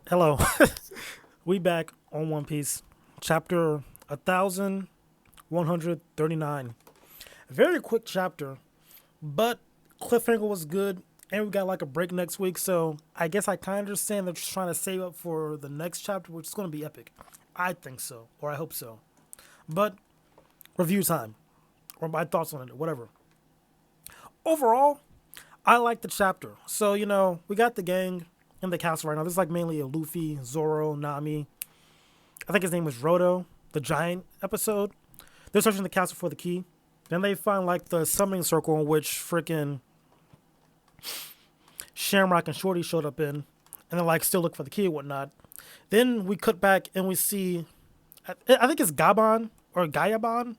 Hello. We back on One Piece, chapter 1139. Very quick chapter, but cliffhanger was good, and we got like a break next week, so I guess I kind of understand they're just trying to save up for the next chapter, which is going to be epic. I think so, or I hope so. But review time, or my thoughts on it, whatever. Overall, I like the chapter. So, we got the gang in the castle right now. This is like mainly a Luffy, Zoro, Nami. I think his name was Roto, the giant episode. They're searching the castle for the key. Then they find like the summoning circle in which freaking Shamrock and Shorty showed up in. And they're like still looking for the key and whatnot. Then we cut back and we see, I think it's Gabon or Gayabon.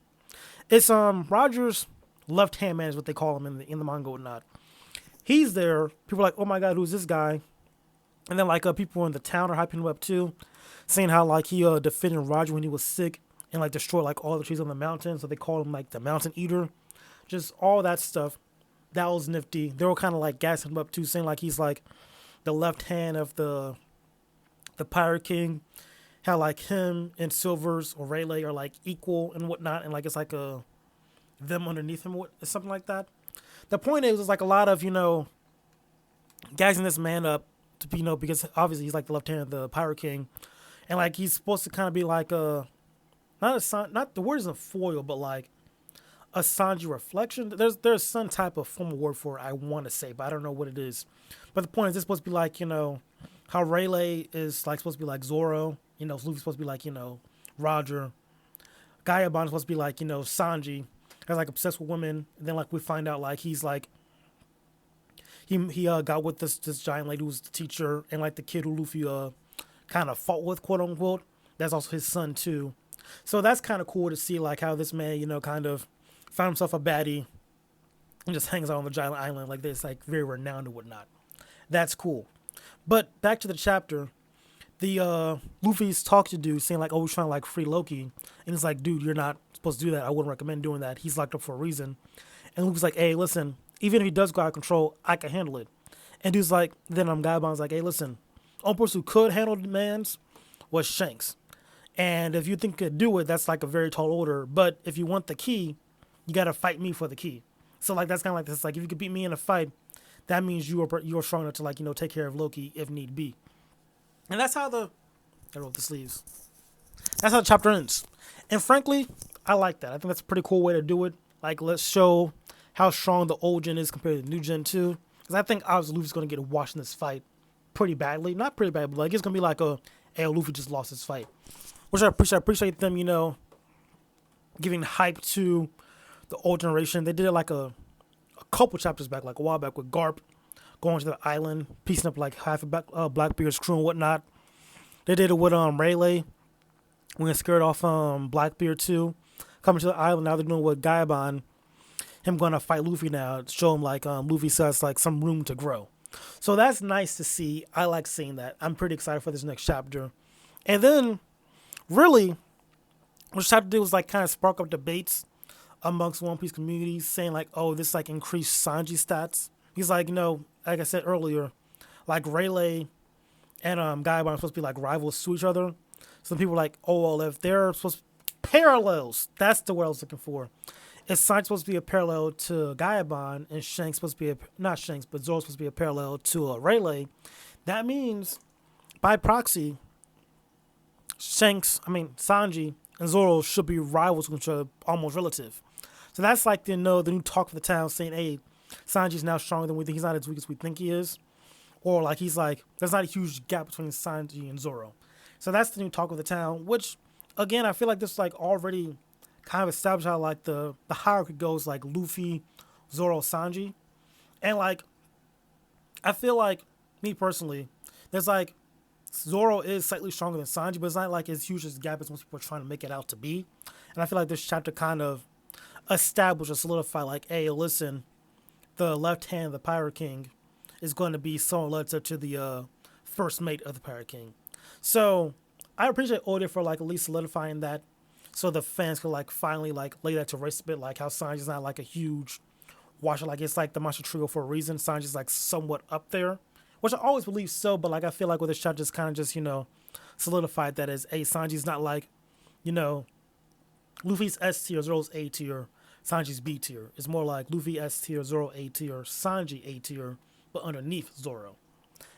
It's Roger's left hand man is what they call him in the manga and whatnot. He's there. People are like, oh my god, who's this guy? And then like people in the town are hyping him up too, saying how like he defended Roger when he was sick and like destroyed like all the trees on the mountain. So they called him like the Mountain Eater. Just all that stuff. That was nifty. They were kind of like gassing him up too, saying like he's like the left hand of the Pirate King. How like him and Silvers or Rayleigh are like equal and whatnot, and like it's like a them underneath him, something like that. The point is, it's like a lot of gassing this man up to because obviously he's like the left hand of the Pirate King, and like he's supposed to kind of be like a not the word isn't foil, but like a Sanji reflection. There's some type of formal word for it I want to say, but I don't know what it is. But the point is, it's supposed to be like how Rayleigh is like supposed to be like Zoro. Luffy's supposed to be like Roger. Gaiabon is supposed to be like Sanji. Has like obsessed with women, and then like we find out like he's like he got with this giant lady who's the teacher, and like the kid who Luffy kind of fought with, quote unquote. That's also his son too. So that's kind of cool to see like how this man kind of found himself a baddie and just hangs out on the giant island like this, like very renowned and whatnot. That's cool. But back to the chapter, the Luffy's talk to dude saying like, oh, we're trying to like free Loki, and he's like, dude, you're not supposed to do that. I wouldn't recommend doing that. He's locked up for a reason. And Luffy's like, hey, listen, even if he does go out of control, I can handle it. And dude's like, then Gaibon's like, hey, listen, only person who could handle demands was Shanks. And if you think you could do it, that's like a very tall order. But if you want the key, you got to fight me for the key. So like that's kind of like this. Like if you could beat me in a fight, that means you're strong enough to like take care of Loki if need be. And that's how I wrote the sleeves. That's how the chapter ends. And frankly, I like that. I think that's a pretty cool way to do it. Like let's show how strong the old gen is compared to the new gen too. Because I think obviously Luffy's gonna get washed in this fight pretty badly. Not pretty bad, but like it's gonna be like hey, Luffy just lost his fight. Which I appreciate. I appreciate them, giving hype to the old generation. They did it like a couple chapters back, like a while back with Garp going to the island, piecing up like half of Blackbeard's crew and whatnot. They did it with Rayleigh when they scared off Blackbeard too, coming to the island. Now they're doing it with Gaibon, him going to fight Luffy now to show him like Luffy says like some room to grow. So that's nice to see. I like seeing that. I'm pretty excited for this next chapter. And then really, what chapter did was like kind of spark up debates amongst One Piece communities, saying like, oh, this like increased Sanji stats. He's like, like I said earlier, like Rayleigh and Gaibon are supposed to be like rivals to each other. Some people are like, oh, well, if they're supposed to parallels, that's the word I was looking for. If Sanji's supposed to be a parallel to Gaibon and Shanks supposed to be not Shanks, but Zoro's supposed to be a parallel to Rayleigh, that means by proxy, Sanji and Zoro should be rivals to each other, almost relative. So that's like the new talk of the town saying, hey, Sanji's now stronger than we think. He's not as weak as we think he is. Or like he's like, there's not a huge gap between Sanji and Zoro. So that's the new talk of the town, which again, I feel like this like already kind of established how like the hierarchy goes, like Luffy, Zoro, Sanji. And like I feel like, me personally, there's like Zoro is slightly stronger than Sanji, but it's not like as huge as the gap as most people are trying to make it out to be. And I feel like this chapter kind of established or solidified like, hey, listen, the left hand of the Pirate King is going to be somewhat relative to the first mate of the Pirate King. So I appreciate Oda for like at least solidifying that, so the fans could like finally like lay that to rest a bit, like how Sanji's not like a huge watcher. Like it's like the monster trio for a reason. Sanji's like somewhat up there which I always believe so, but like I feel like with this shot just kind of just, solidified that as Sanji's not like, you know, Luffy's S tier, Zoro's A tier, Sanji's B tier. It's more like Luffy S tier, Zoro A tier, Sanji A tier, but underneath Zoro.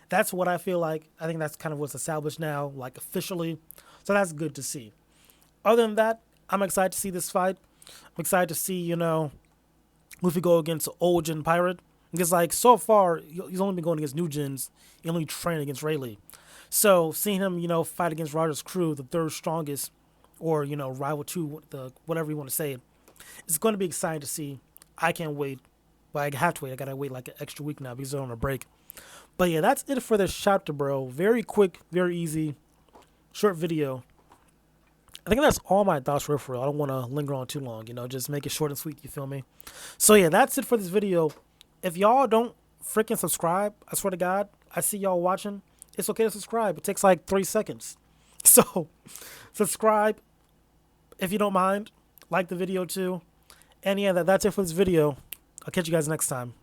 That's what I feel like. I think that's kind of what's established now, like officially. So that's good to see. Other than that, I'm excited to see this fight. I'm excited to see, Luffy go against an old gen pirate. Because, like, so far, he's only been going against new gens. He only trained against Rayleigh. So, seeing him, fight against Roger's crew, the third strongest, or, rival to, whatever you want to say, it's going to be exciting to see. I can't wait. Well, I have to wait. I got to wait like an extra week now because they're on a break. But, yeah, that's it for this chapter, bro. Very quick, very easy, short video. I think that's all my thoughts were for real. I don't want to linger on too long, just make it short and sweet, you feel me? So, yeah, that's it for this video. If y'all don't freaking subscribe, I swear to God, I see y'all watching. It's okay to subscribe. It takes like 3 seconds. So, subscribe if you don't mind. Like the video too. And yeah, that's it for this video. I'll catch you guys next time.